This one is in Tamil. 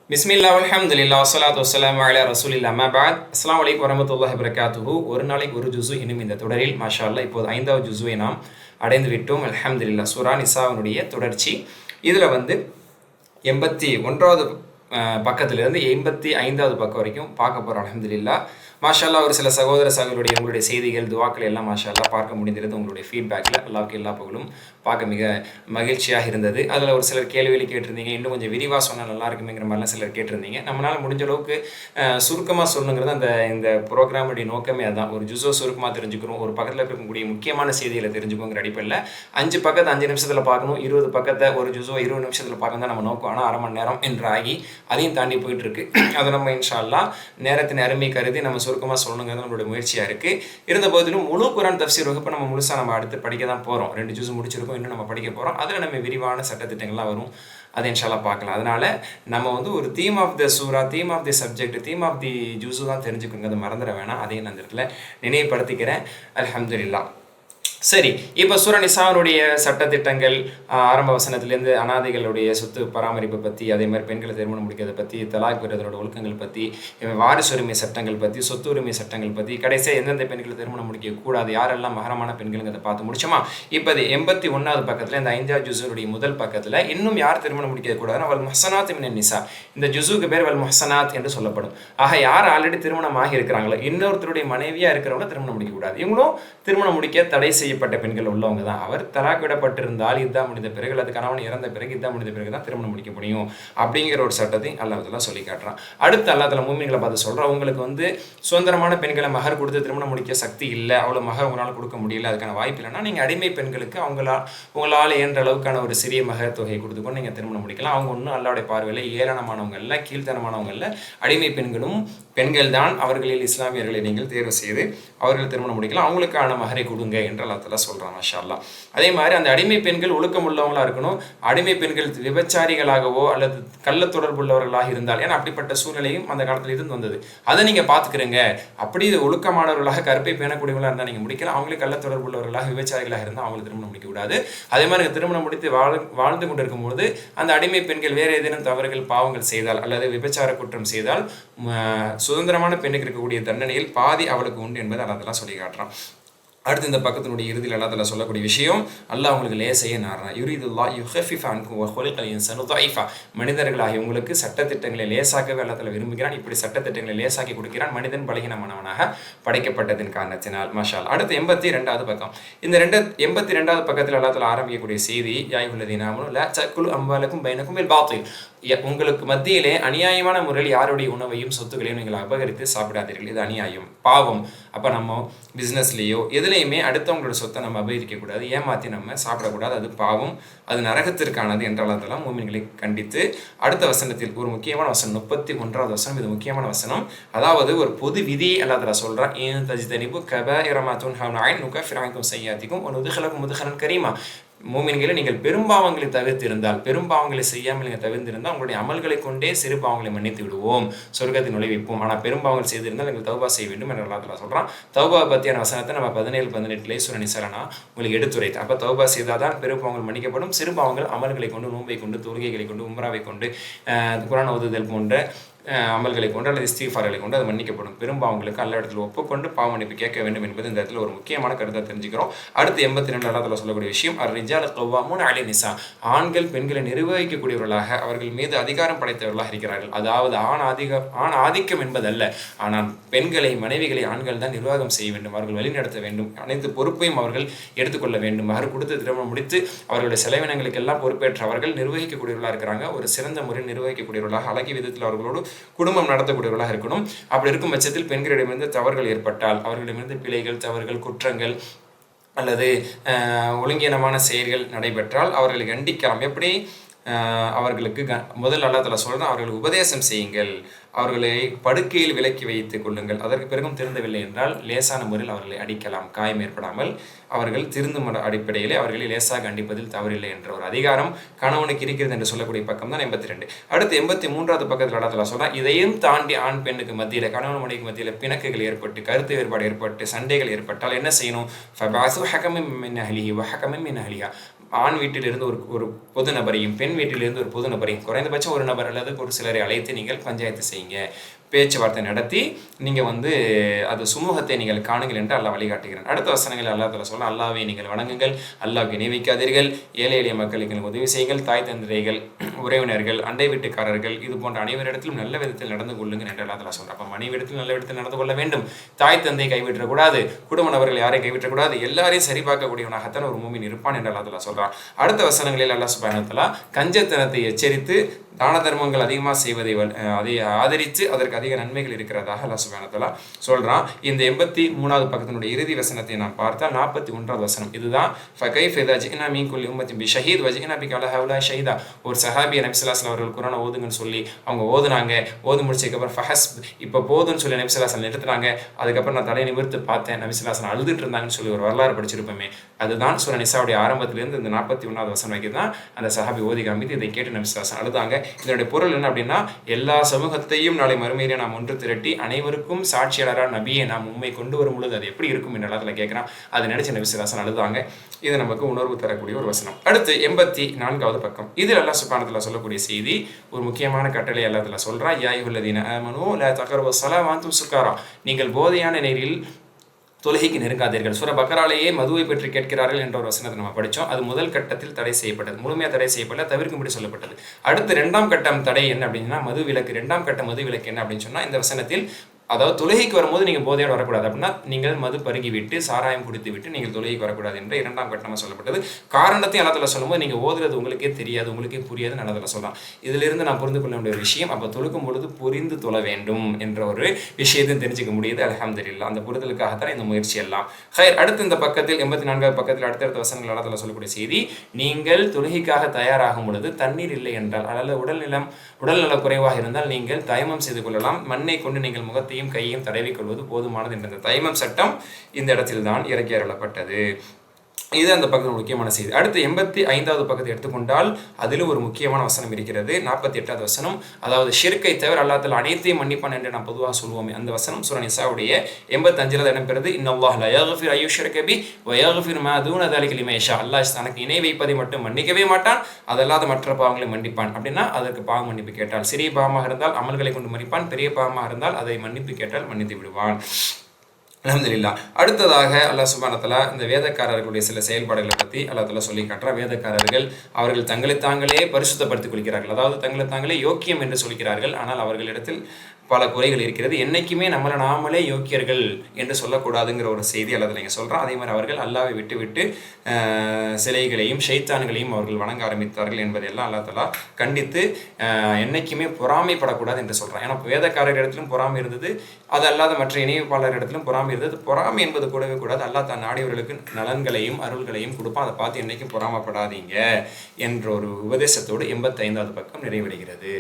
பிஸ்மில்லா அல்ஹம்துலில்லாஹ் வஸ்ஸலாத்து வஸ்ஸலாமு அலா ரசூலில்லாஹ் அம்மா பஅத். அஸ்ஸலாமு அலைக்கும் வரஹ்மத்துல்லாஹி வபரகாத்துஹு. ஒரு நாளைக்கு ஒரு ஜுஸு இன்னும் இந்த தொடரில் மாஷா அல்லாஹ் இப்போது 5வது ஜுஸுவை நாம் அடைந்து விட்டோம். அல்ஹம்துலில்லாஹ். சூரா நிசாவினுடைய தொடர்ச்சி. இதில் 81வது பக்கத்திலிருந்து 85வது பக்கம் வரைக்கும் பார்க்க போகிறோம். அல்ஹம்துலில்லாஹ். மாஷா அல்லாஹ். ஒரு சில சகோதர சகோதரருடைய உங்களுடைய செய்திகள் துவாக்கள் எல்லாம் மாஷா அல்லாஹ் பார்க்க முடிந்திருந்தது. உங்களுடைய ஃபீட்பேக்கில் அல்லாஹ்வுக்கு எல்லா புகழும் பார்க்க மிக மகிழ்ச்சியாக இருந்தது. அதில் ஒரு சிலர் கேள்விகளை கேட்டிருந்தீங்க, இன்னும் கொஞ்சம் விரிவாக சொன்னால் நல்லா இருக்குங்கிற மாதிரிலாம் சிலர் கேட்டிருந்தீங்க. நம்மளால் முடிஞ்ச அளவுக்கு சுருக்கமாக சொல்லணுங்கிறது இந்த ப்ரோக்ராமுடைய நோக்கமே அதுதான். ஒரு ஜுஸோ சுருக்கமாக தெரிஞ்சுக்கிறோம், ஒரு பக்கத்தில் இருக்கக்கூடிய முக்கியமான செய்திகளை தெரிஞ்சுக்கோங்கிற அடிப்படையில் 5 பக்கத்தை 5 நிமிஷத்தில் பார்க்கணும், 20 பக்கத்தை ஒரு ஜுஸோ 20 நிமிஷத்தில் பார்க்கணும் தான் நம்ம நோக்கம். ஆனால் அரை மணி நேரம் என்று ஆகி அதையும் தாண்டி போயிட்டு இருக்கு. அதை நம்ம இன்ஷா அல்லாஹ் நேரத்தின் அருமை கருதி நம்ம சுருக்கமாக சொல்லணுங்கிறது நம்மளுடைய முயற்சியாக இருக்குது. இருந்த போதிலும் முழு குர்ஆன் தஃப்சீர் வகுப்பை நம்ம முழுசாக நம்ம அடுத்து படிக்க தான் போகிறோம். 2 ஜுஸ் முடிச்சிருக்கோம், இன்னும் நம்ம படிக்க போகிறோம். அதில் நம்ம விரிவான சட்டத்திட்டங்கள்லாம் வரும், அதை இன்ஷா அல்லாஹ் பார்க்கலாம். அதனால் நம்ம ஒரு theme of the surah, theme of the subject, theme of the juz தான் தெரிஞ்சுக்கோங்க, அதை மறந்துட வேணாம். அதையும் நான் இந்த இடத்துல நினைவுபடுத்திக்கிறேன். அல்ஹம்துலில்லாஹ். சரி, இப்போ சூரா நிசாவுடைய சட்டத்திட்டங்கள் ஆரம்ப வசனத்திலேருந்து அனாதைகளுடைய சொத்து பராமரிப்பை பற்றி, அதே மாதிரி பெண்களை திருமணம் முடிக்கிறதை பற்றி, தலாக் பெறுவதோட ஒழுக்கங்கள் பற்றி, வாரிசு உரிமை சட்டங்கள் பற்றி, சொத்து உரிமை சட்டங்கள் பற்றி, கடைசியாக எந்தெந்த பெண்களை திருமணம் முடிக்கக்கூடாது, யாரெல்லாம் மகரமான பெண்களுங்கிறத பார்த்து முடிச்சோமா. இப்போ அது 81வது பக்கத்தில், இந்த 5வது ஜுஸுடைய முதல் பக்கத்தில் இன்னும் யார் திருமணம் முடிக்கக்கூடாதுன்னா வல் முஹ்சனாத் மினன் நிசா. இந்த ஜுஸுக்கு பேர் வல் முஹ்சனாத் என்று சொல்லப்படும். ஆக யார் ஆல்ரெடி திருமணம் ஆகி இருக்கிறாங்களோ, இன்னொருத்தருடைய மனைவியாக இருக்கிறவங்க திருமணம் முடிக்கக்கூடாது. இவங்களும் திருமணம் முடிக்க தடை செய்யப்பட்ட பெண்கள் உள்ளவங்க தான். அவர் தலாக் விடப்பட்டிருந்தால் இதா முடிந்த பிறகு, அல்லது கணவன் இறந்த பிறகு இதா முடிந்த பிறகு தான் திருமணம் முடிக்க முடியும் அப்படிங்கிற ஒரு சட்டத்தை அல்லாஹ் தஆலா சொல்லி காட்டுறான். அடுத்து அல்லாஹ் தஆலா மூமின்களை பார்த்து சொல்றான், உங்களுக்கு சுதந்திரமான பெண்களை மகர் கொடுத்து திருமணம் முடிக்க சக்தி இல்லை, அவ்வளோ மகர் உங்களால் கொடுக்க முடியல, அதுக்கான வாய்ப்பு இல்லைன்னா நீங்கள் அடிமை பெண்களுக்கு உங்களால் இயன்ற அளவுக்கான ஒரு சிறிய மகர் தொகையை கொடுத்துக்கொண்டு நீங்கள் திருமணம் முடிக்கலாம். அவங்க ஒன்றும் அல்லாஹ்வுடைய பார்வையில் ஏளனமானவங்க இல்லை, கீழ்த்தனமானவங்க இல்லை, அடிமை பெண்களும் பெண்கள் தான். அவர்களில் இஸ்லாமியர்களை நீங்கள் தேர்வு செய்து அவர்கள் திருமணம் முடிக்கலாம், அவங்களுக்கான மகரை கொடுங்க என்று அல்லாஹ் தஆலா சொல்கிறான். மாஷா அல்லாஹ். அதே மாதிரி அந்த அடிமை பெண்கள் ஒழுக்கம் உள்ளவங்களாக இருக்கணும். அடிமை பெண்கள் விபச்சாரிகளாகவோ அல்லது கள்ள தொடர்பு உள்ளவர்களாக இருந்தால், ஏன்னா அப்படிப்பட்ட சூழ்நிலையும் அந்த காலத்தில் இருந்து வந்தது, அதை நீங்கள் பார்த்துக்கிறீங்க. அப்படி ஒழுக்கமானவர்களாக கற்பை பேணக்கூடியவர்களாக இருந்தால் நீங்கள் முடிக்கலாம். அவங்களே கள்ள தொடர்பு உள்ளவர்களாக விபச்சாரிகளாக இருந்தால் அவங்களுக்கு திருமணம் முடிக்க கூடாது. அதே மாதிரி திருமணம் முடித்து வாழ்ந்து கொண்டிருக்கும் போது அந்த அடிமை பெண்கள் வேறு ஏதேனும் தவறுகள் பாவங்கள் செய்தால் அல்லது விபச்சார குற்றம் செய்தால் சுதந்திரமான பெண்ணுக்கு இருக்கக்கூடிய தண்டனையில் பாதி அவளுக்கு உண்டு என்பதை அல்லாஹ் தஆலா சொல்லி காட்டுறான். அடுத்து இந்த பக்கத்தினுடைய இறுதியில் அல்லாஹ் தஆலா சொல்லக்கூடிய விஷயம், அல்லாஹ் உங்களுக்கு லேசைய நாடுறான். யுரீதுல்லாஹ் யுஹஃபிஃப அன்கும் வ குலிகல் இன்சானு தஈஃபா. மனிதர்களாகிய உங்களுக்கு சட்டத்திட்டங்களை லேசாக்கவே அல்லாஹ் தஆலா விரும்புகிறான். இப்படி சட்டத்திட்டங்களை லேசாக்கி கொடுக்கிறான், மனிதன் பலகீனமானவனாக படைக்கப்பட்டதன் காரணத்தினால். மாஷா அல்லாஹ். அடுத்து 82வது பக்கம். இந்த 82வது பக்கத்தில் அல்லாஹ் தஆலா ஆரம்பிக்கக்கூடிய செய்தி, யா அய்யுஹல்லதீன ஆமனூ லா தஅக்குலு அம்வாலக்கும் பைனக்கும் பில் பாத்தில். உங்களுக்கு மத்தியிலே அநியாயமான முறையில் யாருடைய உணவையும் சொத்துக்களையும் நீங்கள் அபகரித்து சாப்பிடாதீர்கள், இது அநியாயம், பாவம். அப்போ நம்ம பிஸ்னஸ்லேயோ எதுலேயுமே அடுத்தவங்களோட சொத்தை நம்ம அபகரிக்கக்கூடாது, ஏமாற்றி நம்ம சாப்பிடக்கூடாது, அது பாவம், அது நரகத்திற்கானது என்றாலும் மூமின்களை கண்டித்து அடுத்த வசனத்தில் ஒரு முக்கியமான வசனம், 31வது வசனம், இது முக்கியமான வசனம். அதாவது ஒரு பொது விதியை அல்லாஹ் தஆலா சொல்கிறான். ஏன் தஜ்தனிபு கபாயிர மா துன்ஹவுன அன்ஹு நுகஃபிர் அன்கும் ஸய்யிஆத்திக்கும் வ நுத்கிலுக்கும் முத்கலன் கரீமா. மூமின்களை நீங்கள் பெரும்பாவங்களை தவிர்த்திருந்தால், பெரும்பாவங்களை செய்யாமல் நீங்கள் தவிர்த்திருந்தால் உங்களுடைய அமல்களை கொண்டே சிறு பாவங்களை மன்னித்து விடுவோம், சொர்க்கத்தை நுழைவிப்போம். ஆனால் பெரும்பாவங்கள் செய்திருந்தால் நீங்கள் தௌபா செய்ய வேண்டும் என்று அல்லாஹ் தஆலா சொல்கிறான். தௌபா பற்றியான வசனத்தை நம்ம 17-18 சூரா நிசானா உங்களுக்கு எடுத்துரைத்து, அப்போ தௌபா செய்தால் தான் பெரும்பாவங்கள் மன்னிக்கப்படும். சிறு பாவங்கள் அமல்களை கொண்டு, நோன்பை கொண்டு, தொழுகைகளை கொண்டு, உம்ராவை கொண்டு, குர்ஆன் ஓதுதல் போன்ற அமல்களை கொண்டு அல்லது இஸ்திஃபார்களை கொண்டு அது மன்னிக்கப்படும். பெரும்பாவங்களுக்கு அல்ல இடத்துல ஒப்புக்கொண்டு பாவ மன்னிப்பு கேட்க வேண்டும் என்பது இந்த இடத்துல ஒரு முக்கியமான கருத்தை தெரிஞ்சுக்கிறோம். அடுத்து 82 அல்லாஹ் சொல்லக்கூடிய விஷயம், அர்-ரிஜாலு கவ்வாமூன அலா நிசா. ஆண்கள் பெண்களை நிர்வகிக்கக்கூடியவர்களாக, அவர்கள் மீது அதிகாரம் படைத்தவர்களாக இருக்கிறார்கள். அதாவது ஆண் ஆதிக்கம் என்பதல்ல, ஆனால் பெண்களை, மனைவிகளை ஆண்கள் தான் நிர்வாகம் செய்ய வேண்டும், அவர்கள் வழிநடத்த வேண்டும், அனைத்து பொறுப்பையும் அவர்கள் எடுத்துக்கொள்ள வேண்டும். அவர் கொடுத்து திருமணம் முடித்து அவர்களுடைய செலவினங்களுக்கு எல்லாம் பொறுப்பேற்றவர்கள் நிர்வகிக்கக்கூடியவர்களாக இருக்கிறாங்க. ஒரு சிறந்த முறையில் நிர்வகிக்கக்கூடியவர்களாக, அழகிய விதத்தில் அவர்களோடு குடும்பம் நடத்தக்கூடியவர்களாக இருக்கணும். அப்படி இருக்கும் பட்சத்தில் பெண்களிடமிருந்து தவறுகள் ஏற்பட்டால், அவர்களிடமிருந்து பிழைகள், தவறுகள், குற்றங்கள் அல்லது ஒழுங்கீனமான செயல்கள் நடைபெற்றால் அவர்களை கண்டிக்கலாம். எப்படி? அவர்களுக்கு முதல் அல்லாஹ் தஆலா சொல்கிறான், அவர்களுக்கு உபதேசம் செய்யுங்கள், அவர்களை படுக்கையில் விலக்கி வைத்துக் கொள்ளுங்கள். அதற்கு பிறகும் திருந்தவில்லை என்றால் லேசான முறையில் அவர்களை அடிக்கலாம், காயம் ஏற்படாமல். அவர்கள் திருந்தும் அடிப்படையிலே அவர்களை லேசாக அண்டிப்பதில் தவறில்லை என்ற ஒரு அதிகாரம் கணவனுக்கு இருக்கிறது என்று சொல்லக்கூடிய பக்கம் தான் 82. அடுத்து 83வது பக்கத்தில் அல்லாஹ் தஆலா சொல்றான், இதையும் தாண்டி ஆண் பெண்ணுக்கு மத்தியில், கணவன் மனைவிக்கு மத்தியில் பிணக்குகள் ஏற்பட்டு, கருத்து வேறுபாடு ஏற்பட்டு, சண்டைகள் ஏற்பட்டால் என்ன செய்யணும்? ஃபபாஸு ஹகமன் மின் அஹ்லிஹி வ ஹகமன் மின் அஹ்லிஹா. ஆண் வீட்டிலிருந்து ஒரு பொது நபரையும் பெண் வீட்டிலிருந்து ஒரு பொது நபரையும் குறைந்தபட்சம் ஒரு நபர் அல்லது ஒரு சிலரை அழைத்து நீங்கள் பஞ்சாயத்து செய்யுங்க, பேச்சுவார்த்தை நடத்தி நீங்கள் அது சுமூகத்தை நீங்கள் காணுங்கள் என்று அல்லாஹ் வழிகாட்டுகிறான். அடுத்த வசனங்கள் அல்லாஹ் தஆலா சொல்ல, அல்லாஹ்வை நீங்கள் வணங்குங்கள், அல்லாஹ்வுக்கு இணை வைக்காதீர்கள், ஏழை எளிய மக்களுக்கு உதவி செய்யுங்கள், தாய் தந்தைகள், உறவினர்கள், அண்டை வீட்டுக்காரர்கள், இது போன்ற அனைவரிடத்திலும் நல்ல விதத்தில் நடந்து கொள்ளுங்கள் என்று அல்லாஹ் தஆலா சொல்கிறார். அப்போ மனைவிடத்தில் நல்ல விதத்தில் நடந்து கொள்ள வேண்டும், தாய் தந்தை கைவிட்டக்கூடாது, குடும்ப நபர்கள் யாரையும் கைவிட்டக்கூடாது, எல்லாரையும் சரி பார்க்கக்கூடியவனாகத்தான் ஒரு மூமின் இருப்பான் என்று அல்லாஹ் தஆலா சொல்கிறான். அடுத்த வசனங்களில் அல்லாஹ் சுப்ஹானஹு வ தஆலா கஞ்சத்தனத்தை எச்சரித்து தான தர்மங்கள் அதிகமாக செய்வதை அதை ஆதரித்து அதற்கு அதிக நன்மைகள் இருக்கிறதாக அல்லாஹ் சுப்ஹானஹு வ தஆலா சொல்கிறான். இந்த 83வது பக்கத்தினுடைய இறுதி வசனத்தை நாம் பார்த்தால் 41வது வசனம் இதுதான். ஃபகைஃப இதா ஜினா மின் குல்லி உம்மத்தின் பிஷஹீத் வஜினா பிக அலா ஹவுலாய் ஷஹீதா. ஒரு சஹாபியை நபி ஸல்லல்லாஹு அலைஹி வஸல்லம் அவர்கள் குர்ஆனை ஓதுங்கன்னு சொல்லி அவங்க ஓதுனாங்க. ஓது முடிச்சதுக்கப்புறம் ஃபஹஸ்ப் இப்போ போதுன்னு சொல்லி நபி ஸல்லல்லாஹு அலைஹி வஸல்லம் நிறுத்துனாங்க. அதுக்கப்புறம் நான் தலையை நிமிர்த்து பார்த்தேன், நபி ஸல்லல்லாஹு அலைஹி வஸல்லம் அழுதுட்டு இருந்தாங்கன்னு சொல்லி ஒரு வரலாறு படிச்சிருப்போமே. அதுதான் சூரா நிசாவுடைய ஆரம்பத்திலிருந்து இந்த 41வது வசனம் வரைக்கும் தான் அந்த சஹாபி ஓதி காமித்து இதை கேட்டு நபி ஸல்லல்லாஹு அலைஹி வஸல்லம் அழுதாங்க. இதனுடைய பொருள் என்ன அப்படின்னா, எல்லா சமூகத்தையும் நாளை மறுமையிலே நாம் ஒன்று திரட்டி அனைவருக்கும் சாட்சியாளராக நபியை நாம் உண்மை கொண்டு வரும் பொழுது அது எப்படி இருக்கும் என்ற இடத்துல கேட்குறான். அதை நினைச்சு நபி ஸல்லல்லாஹு அலைஹி வஸல்லம் அழுதாங்க. இது நமக்கு உணர்வு தரக்கூடிய ஒரு வசனம். அடுத்து 84வது பக்கம். இதில் அல்லாஹ் சுப்ஹானஹு வ தஆலா சொல்லக்கூடிய செய்தி ஒரு முக்கியமான கட்டளை அல்லாஹ் தஆலா சொல்றான். யா அய்யுஹல்லதீன ஆமனூ லா தக்ரபுஸ் ஸலாத வ அன்தும் சுகாரா. நீங்கள் போதையான நேரில் தொழுகைக்கு நெருங்காதீர்கள். சூரா பக்கராலேயே மதுவை பற்றி கேட்கிறார்கள் என்ற ஒரு வசனத்தை நம்ம படித்தோம். அது முதல் கட்டத்தில் தடை செய்யப்பட்டது, முழுமையாக தடை செய்யப்படல, தவிர்க்கும்படி சொல்லப்பட்டது. அடுத்து 2ஆம் கட்டம் தடை என்ன அப்படின்னா மது விலக்கு. 2ஆம் கட்ட மது விலக்கு என்ன அப்படின்னு சொன்னால், இந்த வசனத்தில் அதாவது தொழுகைக்கு வரும்போது நீங்கள் போதையோடு வரக்கூடாது அப்படின்னா நீங்கள் மது பருகி விட்டு சாராயம் குடித்து விட்டு நீங்கள் தொழுகைக்கு வரக்கூடாது என்ற 2ஆம் கட்டமாக சொல்லப்பட்டது. காரணத்தையும் அல்லாஹ் தஆலா சொல்லும்போது நீங்கள் ஓதுறது உங்களுக்கே தெரியாது, உங்களுக்கே புரியாதுன்னு அல்லாஹ் தஆலா சொல்லலாம். இதிலிருந்து நான் புரிந்து கொள்ள வேண்டிய ஒரு விஷயம், அப்போ தொழுக்கும் பொழுது புரிந்து தொழ வேண்டும் என்ற ஒரு விஷயத்தையும் தெரிஞ்சுக்க முடியுது. அல்ஹம்துலில்லாஹ். அந்த புரிதலுக்காகத்தான் இந்த முயற்சி எல்லாம். ஹைர். அடுத்து இந்த பக்கத்தில் 84வது பக்கத்தில் அடுத்தடுத்த வசனங்கள் அல்லாஹ் தஆலா சொல்லக்கூடிய செய்தி, நீங்கள் தொழுகைக்காக தயாராகும் பொழுது தண்ணீர் இல்லை என்றால் அல்லது உடல்நல குறைவாக இருந்தால் நீங்கள் தயமம் செய்து கொள்ளலாம். மண்ணை கொண்டு நீங்கள் முகத்தை கையையும் தடவிக் கொள்வது போதுமானது என்ற இந்த தயமம் சட்டம் இந்த இடத்தில் தான் இறக்கி அருளப்பட்டது. இது அந்த பக்கத்தில் முக்கியமான செய்தி. அடுத்து 85வது பக்கத்தை எடுத்துக்கொண்டால் அதிலும் ஒரு முக்கியமான வசனம் இருக்கிறது. 48வது வசனம். அதாவது ஷிர்க்கை தவிர அல்லாஹ் தஆலா அனைத்தையும் மன்னிப்பான் என்று நாம் பொதுவாக சொல்லுவோமே, அந்த வசனம் சூரா நிசாவுடைய 85வது இடம்பெறுது. இன்னல்லாஹ் லா யக்ஃபிரு அன் யுஷ்ரக பிஹி வ யக்ஃபிரு மா தூன ஸாலிக லிமன் யஷா. அல்லாஹ் தனக்கு இணை வைப்பதை மட்டும் மன்னிக்கவே மாட்டான், அதல்லாத மற்ற பாவங்களை மன்னிப்பான். அப்படின்னா அதற்கு பாவ மன்னிப்பு கேட்டால், சிறிய பாவமாக இருந்தால் அமல்களை கொண்டு மன்னிப்பான், பெரிய பாவமாக இருந்தால் அதை மன்னிப்பு கேட்டால் மன்னித்து விடுவான். அல்ஹம்துலில்லாஹ். அடுத்ததாக அல்லாஹ் சுப்ஹானஹு வ தஆலா இந்த வேதக்காரர்களுடைய சில செயல்பாடுகளை பற்றி அல்லாஹ் தஆலா சொல்லி காட்டுறார். வேதக்காரர்கள் அவர்கள் தங்களை தாங்களே பரிசுத்தப்படுத்திக் கொள்கிறார்கள், அதாவது தங்களை தாங்களே யோக்கியம் என்று சொல்கிறார்கள். ஆனால் அவர்களிடத்தில் பல குறைகள் இருக்கிறது. என்றைக்குமே நம்மளை நாமளே யோக்கியர்கள் என்று சொல்லக்கூடாதுங்கிற ஒரு செய்தி அல்லது நீங்கள் சொல்கிறோம். அதே மாதிரி அவர்கள் அல்லாஹ்வை விட்டு சிலைகளையும் ஷைத்தான்களையும் அவர்கள் வணங்க ஆரம்பித்தார்கள் என்பதையெல்லாம் அல்லாஹ் தஆலா கண்டித்து என்றைக்குமே பொறாமைப்படக்கூடாது என்று சொல்கிறான். ஏன்னா வேதக்காரர் இடத்திலும் பொறாமை இருந்தது, அது அல்லாத மற்ற இணைப்பாளர் இடத்திலும் பொறாமை இருந்தது. பொறாமை என்பது கூடவே கூடாது. அல்லாஹ் தன் நாடியவர்களுக்கு நலன்களையும் அருள்களையும் கொடுப்பான். அதை பார்த்து என்றைக்கும் பொறாமப்படாதீங்க என்ற ஒரு உபதேசத்தோடு 85வது பக்கம் நிறைவடைகிறது.